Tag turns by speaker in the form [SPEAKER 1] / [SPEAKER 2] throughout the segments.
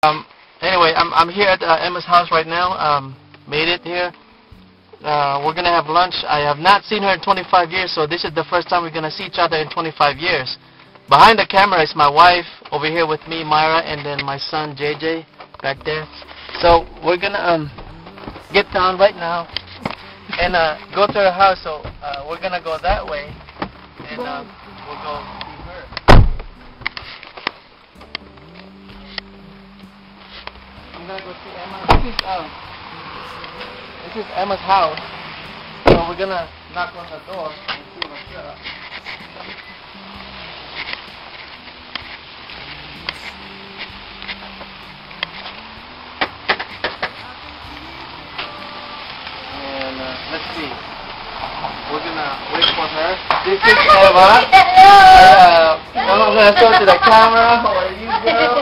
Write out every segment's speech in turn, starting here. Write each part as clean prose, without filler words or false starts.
[SPEAKER 1] Anyway, I'm here at Emma's house right now. Made it here. We're gonna have lunch. I have not seen her in 25 years, so this is the first time we're gonna see each other in 25 years. Behind the camera is my wife. Over here with me, Myra, and then my son JJ back there. So we're gonna get down right now and go to her house. So we're gonna go that way, and we'll go see her. I'm gonna go see Emma. This is Emma's house. So we're gonna knock on the door and see what's up. And let's see. We're gonna wait for her. This is Emma.
[SPEAKER 2] Hello.
[SPEAKER 1] I'm gonna show to the camera. How are you, girl?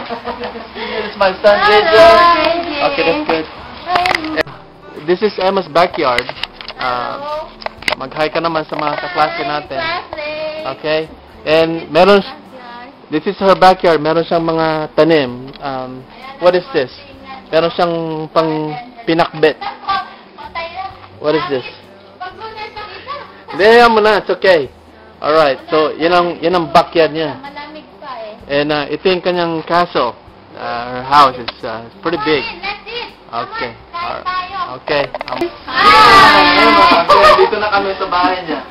[SPEAKER 1] This is my son, JJ. Okay, that's good. This is Emma's backyard. Mag-hi ka naman sa mga kaklase natin. Okay? And meron, this is her backyard. Meron siyang mga tanim. What is this? Meron siyang pang pinakbet. What is this? Hindi, yan mo na. It's okay. Alright. So, yan ang backyard niya. And ito yung kanyang castle. Her house is pretty big. Okay. Okay. Dito na kami sa bahay niya.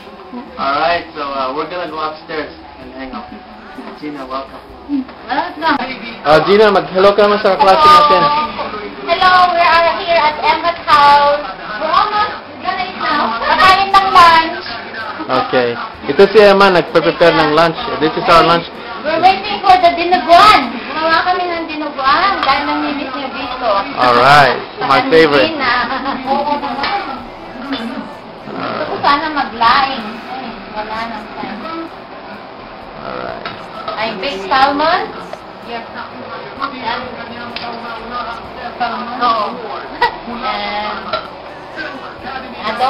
[SPEAKER 1] Alright, so we're gonna go upstairs and hang out. Gina, welcome. Gina, mag-hello ka naman sa klase natin.
[SPEAKER 2] Hello, we are here at Emma's house. We're almost gonna eat now. Kakain ng lunch.
[SPEAKER 1] Okay. Ito si Emma, nagpe-prepare ng lunch. This is our lunch.
[SPEAKER 2] We're waiting for the dinuguan. Gumawa kami ng dinuguan dahil nang-miss niyo dito.
[SPEAKER 1] Alright, my favorite.
[SPEAKER 2] Oo naman. Gusto ko sana maglaing. Wala nang time.
[SPEAKER 1] Alright.
[SPEAKER 2] Ay, baked salmon.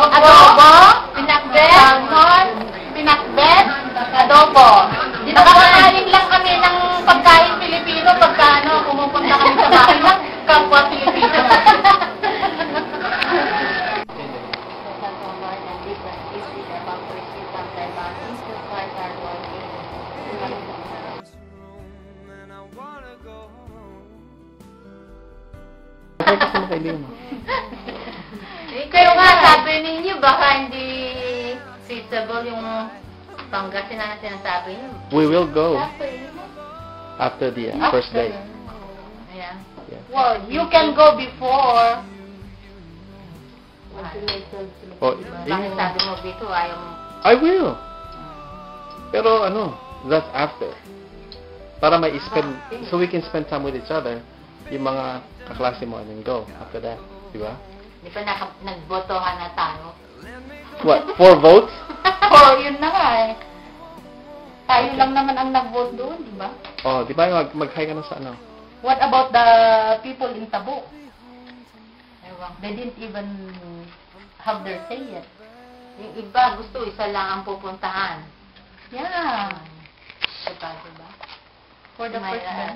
[SPEAKER 2] Adobo. Pinakbet. Salmon. Pinakbet. Adobo. Nakakain lang kami ng pagkain Pilipino pagka pumupunta kami sa bahay ng kapwa Pilipino. Kayo nga, sabi ninyo, baka hindi feasible yung Pangasinan na sinasabi niyo.
[SPEAKER 1] We will go after the first day.
[SPEAKER 2] Yeah. Well, you can go before. Bakit sabi mo dito, ayaw mo?
[SPEAKER 1] I will. Pero that's after. Para spend, so we can spend time with each other. Yung mga kaklase mo and then go after that. Di ba?
[SPEAKER 2] Di pa nagbotohan na tayo.
[SPEAKER 1] What? 4 votes?
[SPEAKER 2] Oh, yun na nga eh. Tayo lang naman ang nag-vote doon, di ba?
[SPEAKER 1] Oh, di ba mag-hi ka na sa
[SPEAKER 2] What about the people in Tabo? They didn't even have their say yet. Yung iba, gusto isa lang ang pupuntahan. Yeah. Diba? For the first time.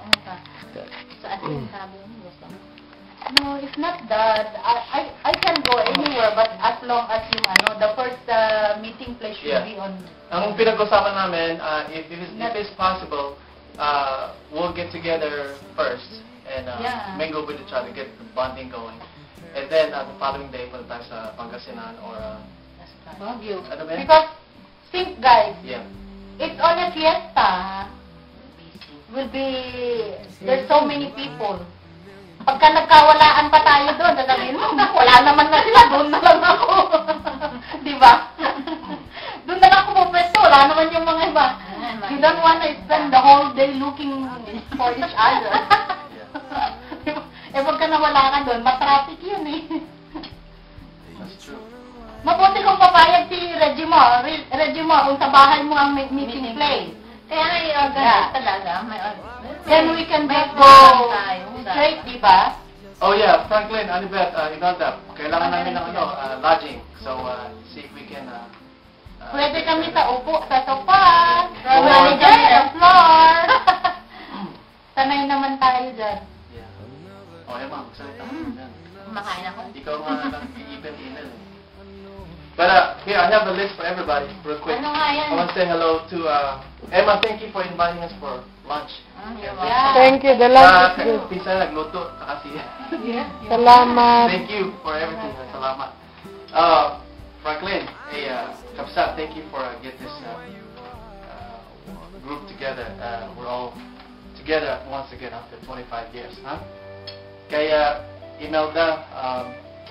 [SPEAKER 2] Ano pa? Saan yung sabi mo? Gusto mo? No, it's not that. I can go anywhere, but as long as the first meeting place should be on.
[SPEAKER 1] Ang pinag-usapan namin, if it's possible, we'll get together first and mingle with each other, get the bonding going, and then the following day, punta tayo sa Pangasinan or
[SPEAKER 2] Baguio. Because think, guys, it's on a fiesta. There's so many people. Pagka nagkawalaan pa tayo doon, sasabihin mo, wala naman na sila, doon na lang ako. Di ba? Doon na lang ako pupwesto, wala naman yung mga iba. You don't wanna spend the whole day looking for each other. Pagka nawala ka doon, matraffic yun eh.
[SPEAKER 1] That's true.
[SPEAKER 2] Mabuti kung papayag si Reggie Mo, kung sa bahay mo ang meeting place. Kaya may organize talaga. Then we can just go straight, di ba?
[SPEAKER 1] Oh yeah, Franklin, Anibet, kailangan namin ng lodging. So, see if we can
[SPEAKER 2] Pwede kami sa upo, sa sofa. Pwede kami sa floor. tayo dyan.
[SPEAKER 1] Yeah. Oh, Emma, magsalita ka dyan.
[SPEAKER 2] Kumakain ako.
[SPEAKER 1] Ikaw nga nag-email. But here, I have a list for everybody, real quick.
[SPEAKER 2] Ano nga yan?
[SPEAKER 1] I want to say hello to Emma. Thank you for inviting us for lunch.
[SPEAKER 2] Yeah.
[SPEAKER 3] Thank you. The lunch is good.
[SPEAKER 1] Pisa nagluto, kasi.
[SPEAKER 2] Yeah.
[SPEAKER 3] Salamat.
[SPEAKER 1] Thank you for everything. Salamat. Franklin, hey, Kapsat, thank you for get this group together. We're all together once again after 25 years, huh? Kaya Imelda,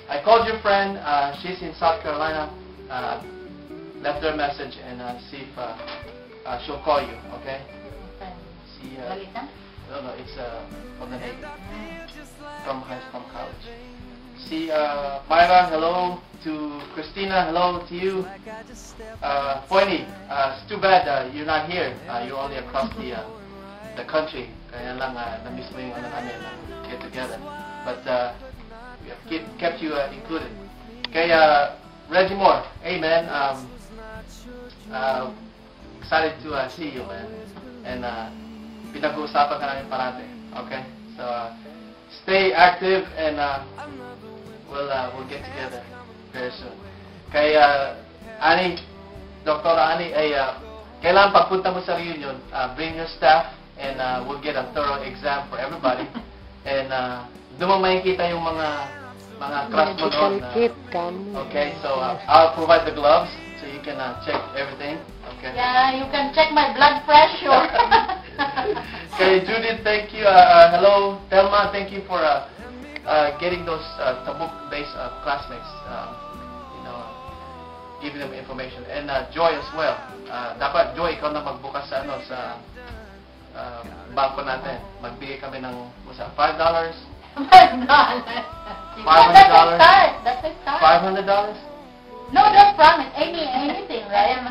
[SPEAKER 1] I called your friend. She's in South Carolina. Left her a message and see if she'll call you. Okay? See.
[SPEAKER 2] Balita?
[SPEAKER 1] No, it's from the Navy, from college. See, Myra, hello to Christina. Hello to you. Pointy, it's too bad you're not here. You're only across the country. Kaya lang na-miss mo yung get together. But we have kept you included. Kaya Reggie Moore, hey man, excited to see you, man. And pinag-uusapan ka namin parate. Okay? So stay active and we'll get together very soon. Kaya Ani, Dr. Ani, ay kailangan pagpunta mo sa reunion, bring your staff and we'll get a thorough exam for everybody. And doon mo makikita yung mga class mo noon. Okay, so I'll provide the gloves so you can check everything. Okay.
[SPEAKER 2] Yeah, you can check my blood pressure.
[SPEAKER 1] Okay, Judith, thank you. Hello, Thelma, thank you for getting those Tabuk-based classmates. Giving them information. And Joy as well. Dapat, Joy, ikaw na magbukas sa bangko natin. Magbigay kami ng $5.
[SPEAKER 2] $5.
[SPEAKER 1] $500?
[SPEAKER 2] That's a start.
[SPEAKER 1] $500?
[SPEAKER 2] No, don't promise. Anything, right?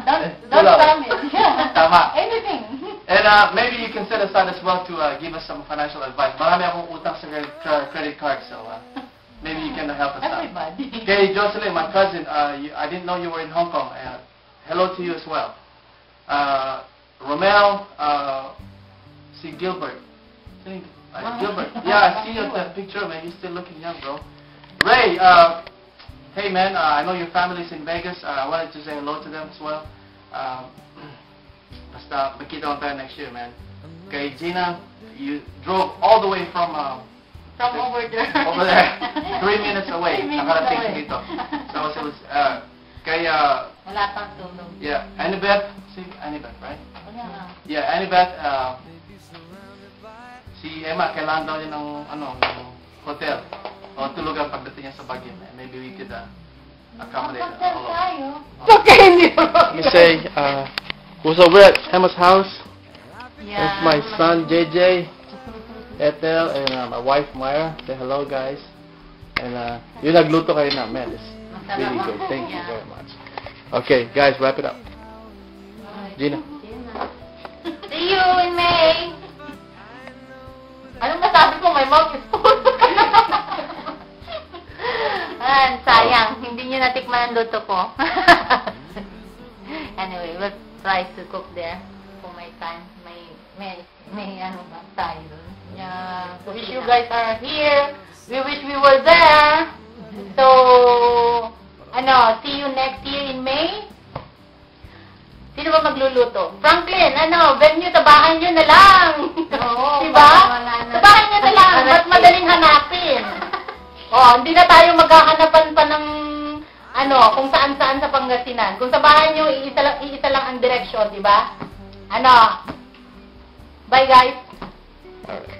[SPEAKER 2] Don't promise. Yeah.
[SPEAKER 1] Tama.
[SPEAKER 2] Anything.
[SPEAKER 1] And maybe you can set aside as well to give us some financial advice. Marami akong utang sa credit card, so maybe you can help us out.
[SPEAKER 2] Everybody.
[SPEAKER 1] Okay, Jocelyn, my cousin, I didn't know you were in Hong Kong. Hello to you as well. Romel, see Gilbert. Gilbert. Yeah, I see that picture, man. You're still looking young, bro. Ray, hey, man, I know your family's in Vegas. I wanted to say hello to them as well. Basta, magkita ko tayo next year, man. Okay, Gina, you drove all the way from
[SPEAKER 2] over there.
[SPEAKER 1] Over there. 3 minutes away.
[SPEAKER 2] 3 minutes
[SPEAKER 1] Nakarating
[SPEAKER 2] away.
[SPEAKER 1] siya dito. So, it was, kay,
[SPEAKER 2] Wala pang tulog.
[SPEAKER 1] yeah, Annabeth. See, Annabeth, right?
[SPEAKER 2] Wala nga.
[SPEAKER 1] Yeah, Annabeth, si Emma, kailangan daw niya ng, ng hotel. O tulugan pagdating niya sa Baguio. Maybe we could accommodate her.
[SPEAKER 2] Hotel tayo.
[SPEAKER 1] Let me say, who's over at Emma's house?
[SPEAKER 2] Yeah.
[SPEAKER 1] That's my son, JJ, Ethel, and my wife, Myra. Say hello, guys. And yung nagluto kayo na, man, it's really good. Thank you very much. Okay, guys, wrap it up. Gina.
[SPEAKER 2] See you in May. Anong masabi ko? My mouth is full. Sayang. Hindi nyo natikman ang luto ko. Anyway, we'll try to cook there for my time. May ano ba tayo dun. Yeah. Wish you guys are here. We wish we were there. So, see you next year in May. Sino ba magluluto? Franklin, venue, tabahan nyo na lang. Oo. Diba? Tabahan nyo na lang. Ba't madaling hanapin? Hindi na tayo maghahanapan pa ng, kung saan-saan sa Pangasinan. Kung tabahan nyo, iisa lang ang direksyon, diba? Bye, guys.
[SPEAKER 1] Alright.